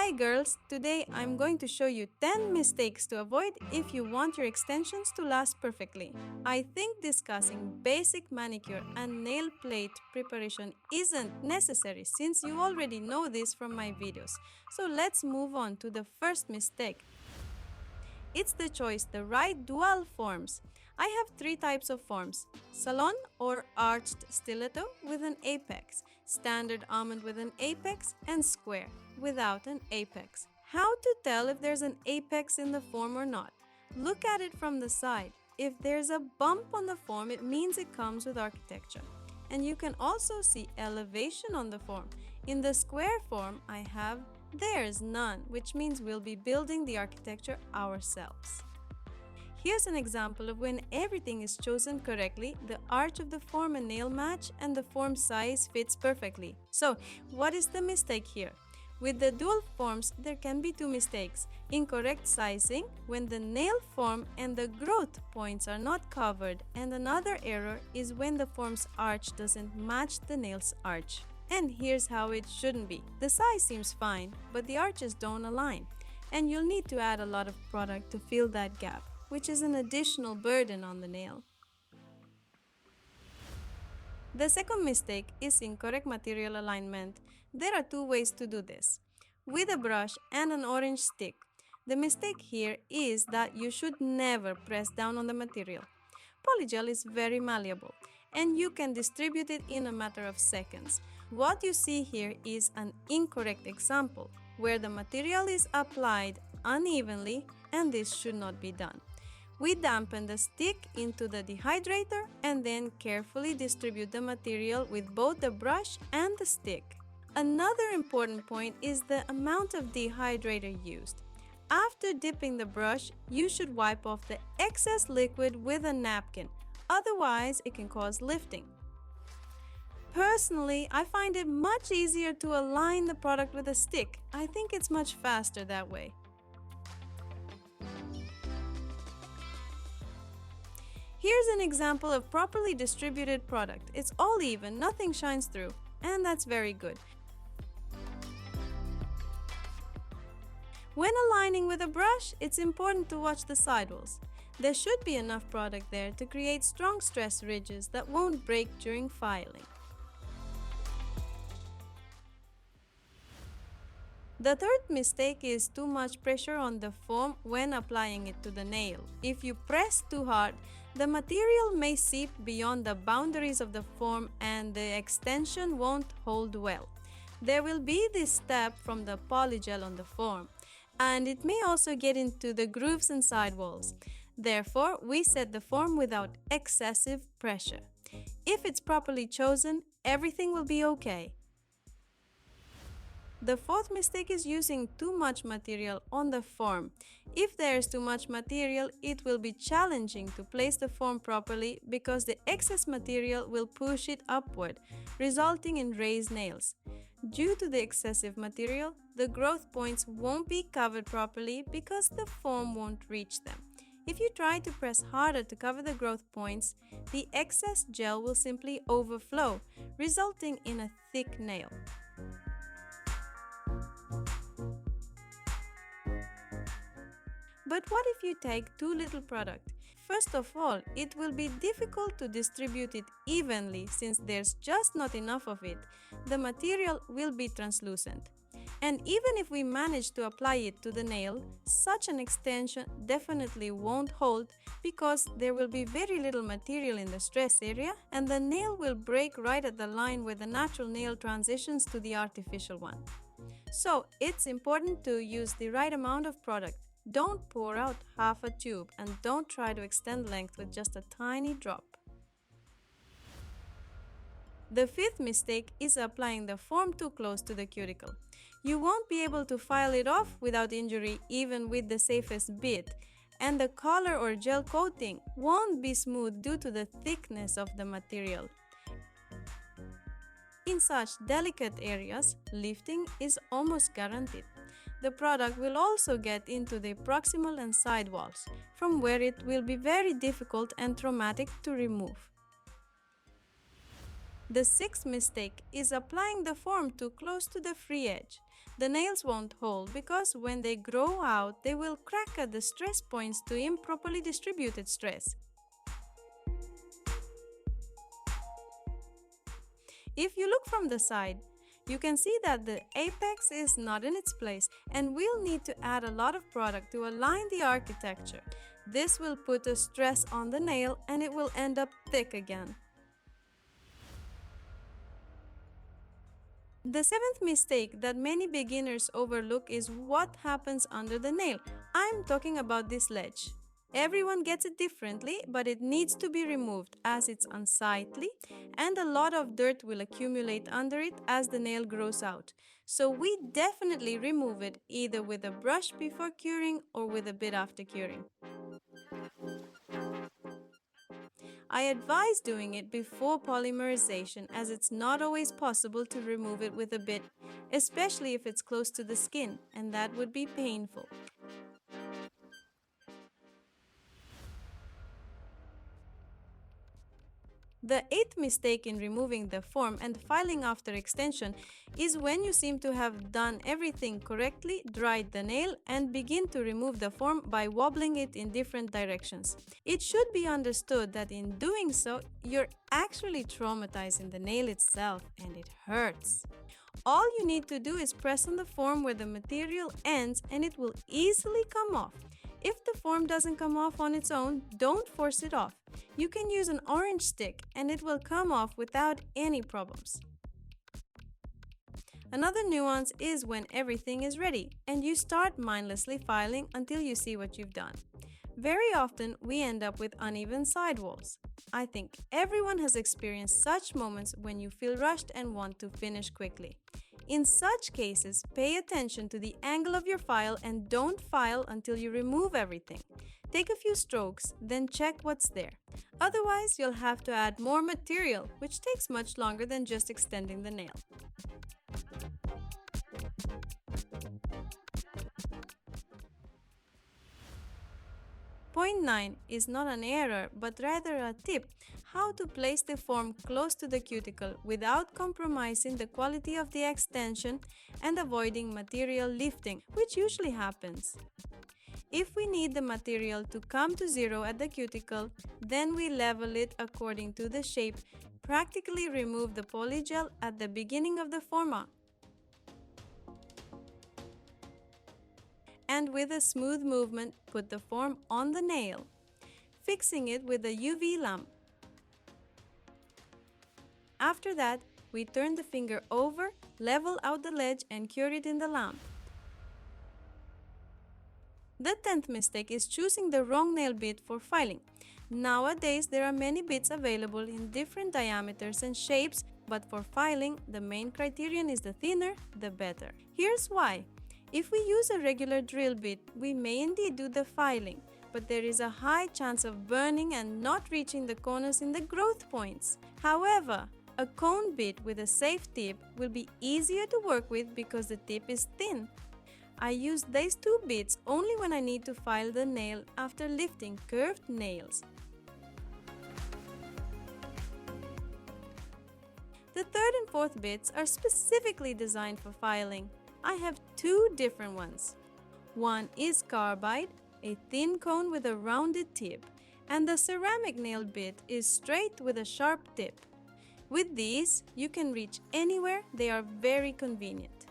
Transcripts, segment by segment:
Hi girls, today I'm going to show you 10 mistakes to avoid if you want your extensions to last perfectly. I think discussing basic manicure and nail plate preparation isn't necessary since you already know this from my videos. So let's move on to the first mistake. It's the choice the right dual forms. I have three types of forms: salon or arched stiletto with an apex, standard almond with an apex, and square without an apex. How to tell if there's an apex in the form or not? Look at it from the side. If there's a bump on the form, it means it comes with architecture. And you can also see elevation on the form. In the square form, there's none, which means we'll be building the architecture ourselves. Here's an example of when everything is chosen correctly, the arch of the form and nail match, and the form size fits perfectly. So, what is the mistake here? With the dual forms, there can be two mistakes: incorrect sizing when the nail form and the growth points are not covered, and another error is when the form's arch doesn't match the nail's arch. And here's how it shouldn't be. The size seems fine, but the arches don't align, and you'll need to add a lot of product to fill that gap, which is an additional burden on the nail. The second mistake is incorrect material alignment. There are two ways to do this: with a brush and an orange stick. The mistake here is that you should never press down on the material. Polygel is very malleable, and you can distribute it in a matter of seconds. What you see here is an incorrect example, where the material is applied unevenly, and this should not be done. We dampen the stick into the dehydrator and then carefully distribute the material with both the brush and the stick. Another important point is the amount of dehydrator used. After dipping the brush, you should wipe off the excess liquid with a napkin, otherwise it can cause lifting. Personally, I find it much easier to align the product with a stick. I think it's much faster that way. Here's an example of properly distributed product. It's all even, nothing shines through, and that's very good. When aligning with a brush, it's important to watch the sidewalls. There should be enough product there to create strong stress ridges that won't break during filing. The third mistake is too much pressure on the form when applying it to the nail. If you press too hard, the material may seep beyond the boundaries of the form and the extension won't hold well. There will be this step from the polygel on the form, and it may also get into the grooves and sidewalls. Therefore, we set the form without excessive pressure. If it's properly chosen, everything will be okay. The fourth mistake is using too much material on the form. If there is too much material, it will be challenging to place the form properly because the excess material will push it upward, resulting in raised nails. Due to the excessive material, the growth points won't be covered properly because the form won't reach them. If you try to press harder to cover the growth points, the excess gel will simply overflow, resulting in a thick nail. But what if you take too little product? First of all, it will be difficult to distribute it evenly since there's just not enough of it. The material will be translucent. And even if we manage to apply it to the nail, such an extension definitely won't hold because there will be very little material in the stress area, and the nail will break right at the line where the natural nail transitions to the artificial one. So it's important to use the right amount of product. Don't pour out half a tube, and don't try to extend length with just a tiny drop. The fifth mistake is applying the form too close to the cuticle. You won't be able to file it off without injury even with the safest bit, and the color or gel coating won't be smooth due to the thickness of the material. In such delicate areas, lifting is almost guaranteed. The product will also get into the proximal and side walls, from where it will be very difficult and traumatic to remove. The sixth mistake is applying the form too close to the free edge. The nails won't hold because when they grow out, they will crack at the stress points to improperly distributed stress. If you look from the side, you can see that the apex is not in its place and we'll need to add a lot of product to align the architecture. This will put a stress on the nail and it will end up thick again. The seventh mistake that many beginners overlook is what happens under the nail. I'm talking about this ledge. Everyone gets it differently, but it needs to be removed as it's unsightly and a lot of dirt will accumulate under it as the nail grows out. So we definitely remove it either with a brush before curing or with a bit after curing. I advise doing it before polymerization as it's not always possible to remove it with a bit, especially if it's close to the skin, and that would be painful. The eighth mistake in removing the form and filing after extension is when you seem to have done everything correctly, dried the nail, and begin to remove the form by wobbling it in different directions. It should be understood that in doing so, you're actually traumatizing the nail itself and it hurts. All you need to do is press on the form where the material ends and it will easily come off. If the form doesn't come off on its own, don't force it off. You can use an orange stick and it will come off without any problems. Another nuance is when everything is ready and you start mindlessly filing until you see what you've done. Very often, we end up with uneven sidewalls. I think everyone has experienced such moments when you feel rushed and want to finish quickly. In such cases, pay attention to the angle of your file and don't file until you remove everything. Take a few strokes, then check what's there. Otherwise, you'll have to add more material, which takes much longer than just extending the nail. Point 9 is not an error, but rather a tip how to place the form close to the cuticle without compromising the quality of the extension and avoiding material lifting, which usually happens. If we need the material to come to zero at the cuticle, then we level it according to the shape, practically remove the polygel at the beginning of the forma, and with a smooth movement, put the form on the nail, fixing it with a UV lamp. After that, we turn the finger over, level out the ledge and cure it in the lamp. The 10th mistake is choosing the wrong nail bit for filing. Nowadays, there are many bits available in different diameters and shapes, but for filing, the main criterion is the thinner, the better. Here's why. If we use a regular drill bit, we may indeed do the filing, but there is a high chance of burning and not reaching the corners in the growth points. However, a cone bit with a safe tip will be easier to work with because the tip is thin. I use these two bits only when I need to file the nail after lifting curved nails. The third and fourth bits are specifically designed for filing. I have two different ones. One is carbide, a thin cone with a rounded tip, and the ceramic nail bit is straight with a sharp tip. With these, you can reach anywhere. They are very convenient.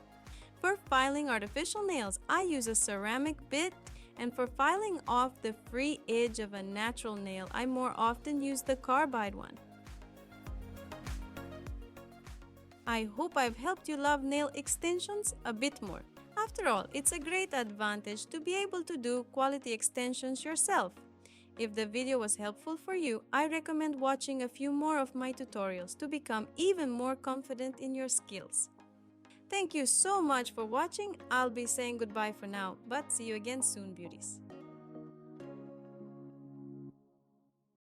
For filing artificial nails, I use a ceramic bit, and for filing off the free edge of a natural nail, I more often use the carbide one. I hope I've helped you love nail extensions a bit more. After all, it's a great advantage to be able to do quality extensions yourself. If the video was helpful for you, I recommend watching a few more of my tutorials to become even more confident in your skills. Thank you so much for watching. I'll be saying goodbye for now, but see you again soon, beauties.